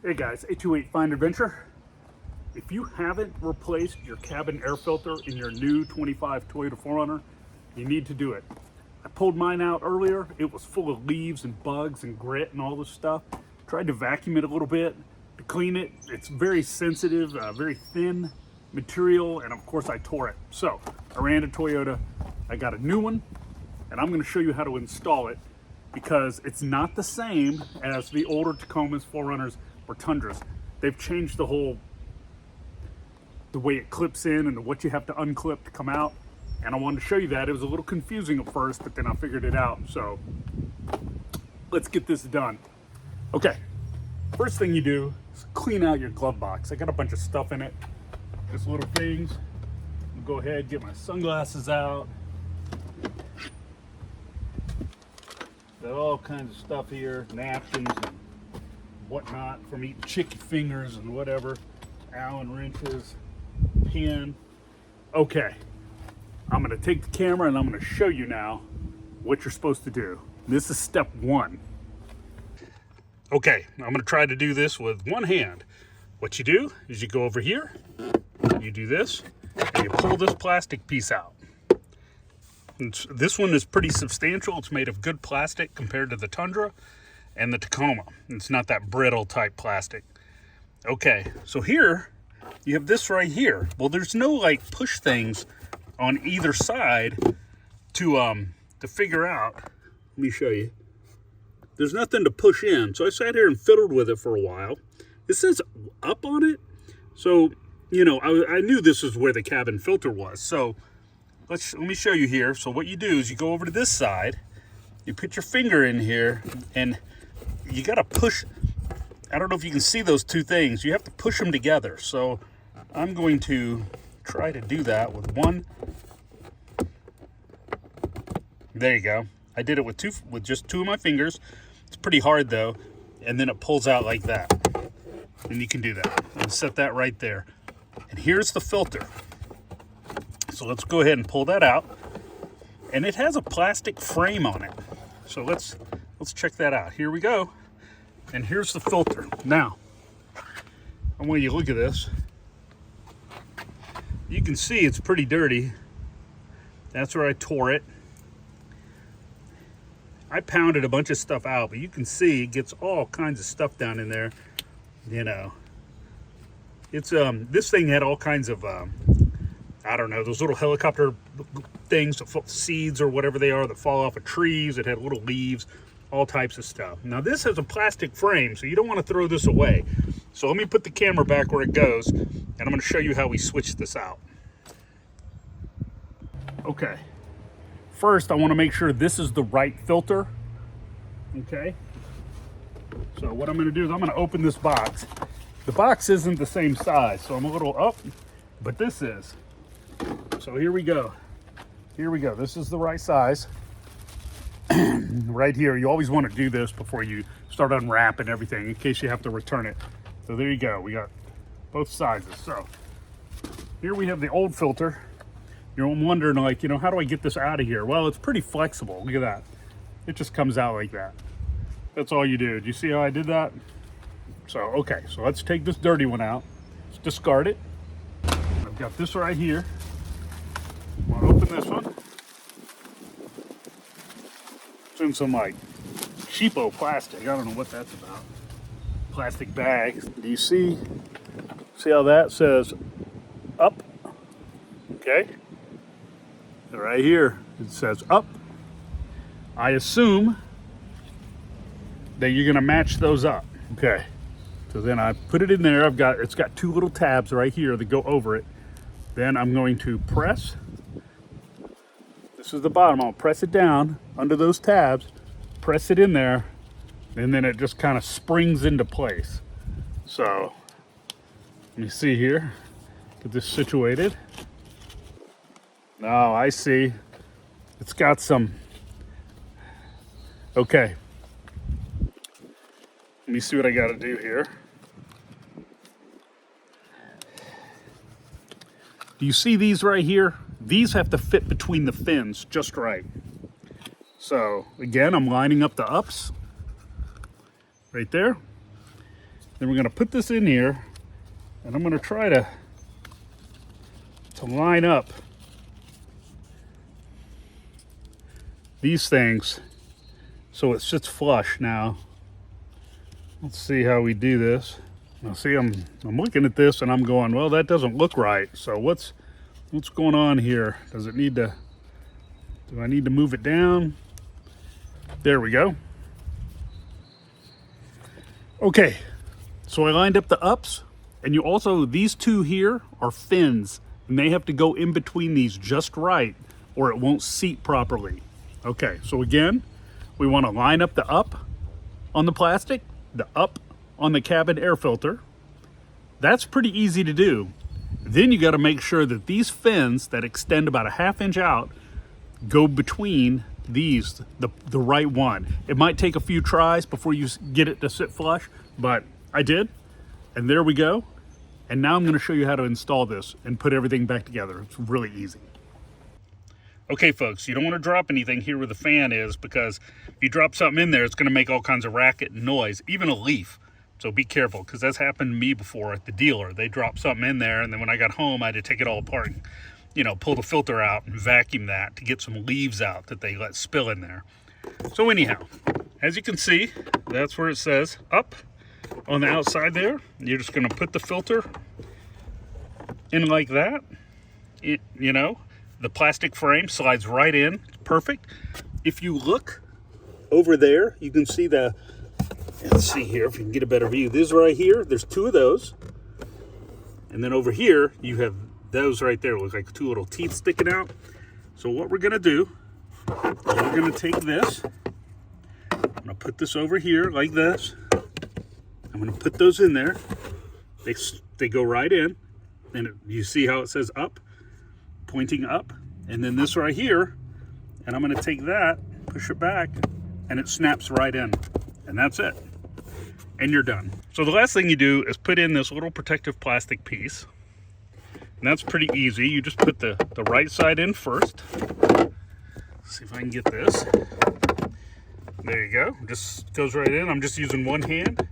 Hey guys, 828 Find Adventure. If you haven't replaced your cabin air filter in your new 25 Toyota 4Runner, you need to do it. I pulled mine out earlier. It was full of leaves and bugs and grit and all this stuff. Tried to vacuum it a little bit to clean it. It's very sensitive, very thin material, and of course I tore it. So I ran to Toyota, I got a new one, and I'm going to show you how to install it because it's not the same as the older Tacomas, 4Runners, or Tundras. They've changed the way it clips in and what you have to unclip to come out. And I wanted to show you that. It was a little confusing at first, but then I figured it out. So let's get this done. Okay, first thing you do is clean out your glove box. I got a bunch of stuff in it, just little things. I'll go ahead, get my sunglasses out. Got all kinds of stuff here, napkins and whatnot from eating chicken fingers and whatever, Allen wrenches, pin. Okay, I'm going to take the camera and I'm going to show you now what you're supposed to do. This is step one. Okay, I'm going to try to do this with one hand. What you do is you go over here, you do this, and you pull this plastic piece out. This one is pretty substantial. It's made of good plastic compared to the Tundra and the Tacoma. It's not that brittle type plastic. Okay, so here you have this right here. Well, there's no like push things on either side to figure out. Let me show you. There's nothing to push in. So I sat here and fiddled with it for a while. It says up on it. So, you know, I knew this is where the cabin filter was. So let me show you here. So what you do is you go over to this side, you put your finger in here, and you got to push. I don't know if you can see those two things. You have to push them together. So I'm going to try to do that with one. There you go. I did it with just two of my fingers. It's pretty hard though. And then it pulls out like that. And you can do that. And set that right there. And here's the filter. So let's go ahead and pull that out. And it has a plastic frame on it. So let's check that out. Here we go. And here's the filter. Now, I want you to look at this. You can see it's pretty dirty. That's where I tore it. I pounded a bunch of stuff out, but you can see it gets all kinds of stuff down in there. You know, it's this thing had all kinds of I don't know, those little helicopter things, seeds or whatever they are that fall off of trees. It had little leaves, all types of stuff. Now this has a plastic frame, so you don't want to throw this away. So let me put the camera back where it goes, and I'm going to show you how we switch this out. Okay, first I want to make sure this is the right filter. Okay, so what I'm going to do is I'm going to open this box. The box isn't the same size, so I'm a little up, but this is. So here we go. Here we go. This is the right size. Right here, you always want to do this before you start unwrapping everything in case you have to return it. So there you go. We got both sizes. So here we have the old filter. You're wondering, like, you know, how do I get this out of here? Well, it's pretty flexible. Look at that. It just comes out like that. That's all you do. Do you see how I did that? So, okay. So let's take this dirty one out. Let's discard it. I've got this right here. I'm gonna open this one. It's in some like cheapo plastic. I don't know what that's about. Plastic bag. Do you see how that says up? Okay. Right here it says up. I assume that you're gonna match those up. Okay. So then I put it in there. It's got two little tabs right here that go over it. Then I'm going to press. This is the bottom. I'll press it down under those tabs, press it in there, and then it just kind of springs into place. So let me see here. Get this situated. Oh, I see. It's got some. Okay. Let me see what I got to do here. Do you see these right here? These have to fit between the fins just right. So again, I'm lining up the ups right there. Then we're going to put this in here, and I'm going to try to line up these things so it sits flush. Now let's see how we do this. Now see, I'm looking at this and I'm going, well, that doesn't look right. So what's going on here? Does it need to, do I need to move it down? There we go. Okay, so I lined up the ups, and you also, these two here are fins, and they have to go in between these just right, or it won't seat properly. Okay, so again, we want to line up the up on the plastic, the up on the cabin air filter. That's pretty easy to do. Then you got to make sure that these fins that extend about a ½ inch out go between these, the right one. It might take a few tries before you get it to sit flush, but I did, and there we go. And now I'm going to show you how to install this and put everything back together. It's really easy. Okay folks, you don't want to drop anything here where the fan is, because if you drop something in there, it's going to make all kinds of racket and noise, even a leaf. So be careful, because that's happened to me before at the dealer. They dropped something in there, and then when I got home, I had to take it all apart and, you know, pull the filter out and vacuum that to get some leaves out that they let spill in there. So anyhow, as you can see, that's where it says up on the outside there. You're just going to put the filter in like that. You know, the plastic frame slides right in. Perfect. If you look over there, you can see the, let's see here if you can get a better view. This right here, there's two of those. And then over here, you have those right there. Look like two little teeth sticking out. So what we're gonna do is we're gonna take this. I'm gonna put this over here like this. I'm gonna put those in there. They go right in. And you see how it says up, pointing up. And then this right here, and I'm gonna take that, push it back, and it snaps right in. And that's it. And you're done. So the last thing you do is put in this little protective plastic piece. And that's pretty easy. You just put the right side in first. Let's see if I can get this. There you go. Just goes right in. I'm just using one hand.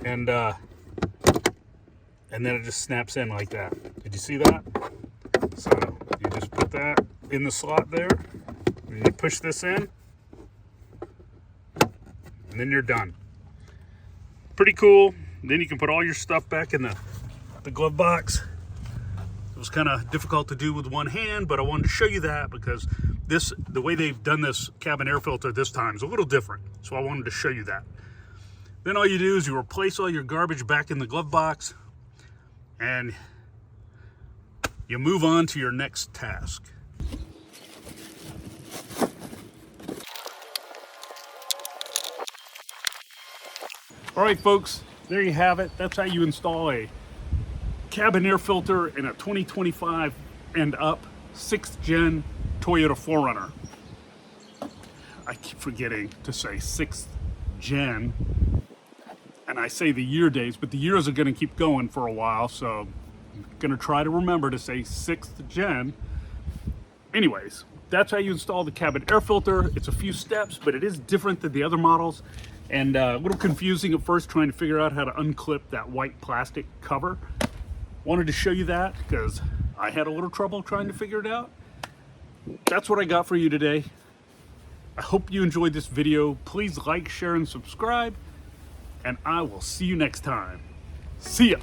And then it just snaps in like that. Did you see that? So you just put that in the slot there. And you push this in. And then you're done. Pretty cool. Then you can put all your stuff back in the glove box. It was kind of difficult to do with one hand, but I wanted to show you that because the way they've done this cabin air filter this time is a little different. So I wanted to show you that. Then all you do is you replace all your garbage back in the glove box and you move on to your next task. All right, folks, there you have it. That's how you install a cabin air filter in a 2025 and up 6th gen Toyota 4Runner. I keep forgetting to say 6th gen, and I say the year days, but the years are going to keep going for a while, so I'm going to try to remember to say 6th gen. Anyways, that's how you install the cabin air filter. It's a few steps, but it is different than the other models, and a little confusing at first trying to figure out how to unclip that white plastic cover. Wanted to show you that because I had a little trouble trying to figure it out. That's what I got for you today. I hope you enjoyed this video. Please like, share, and subscribe, and I will see you next time. See ya.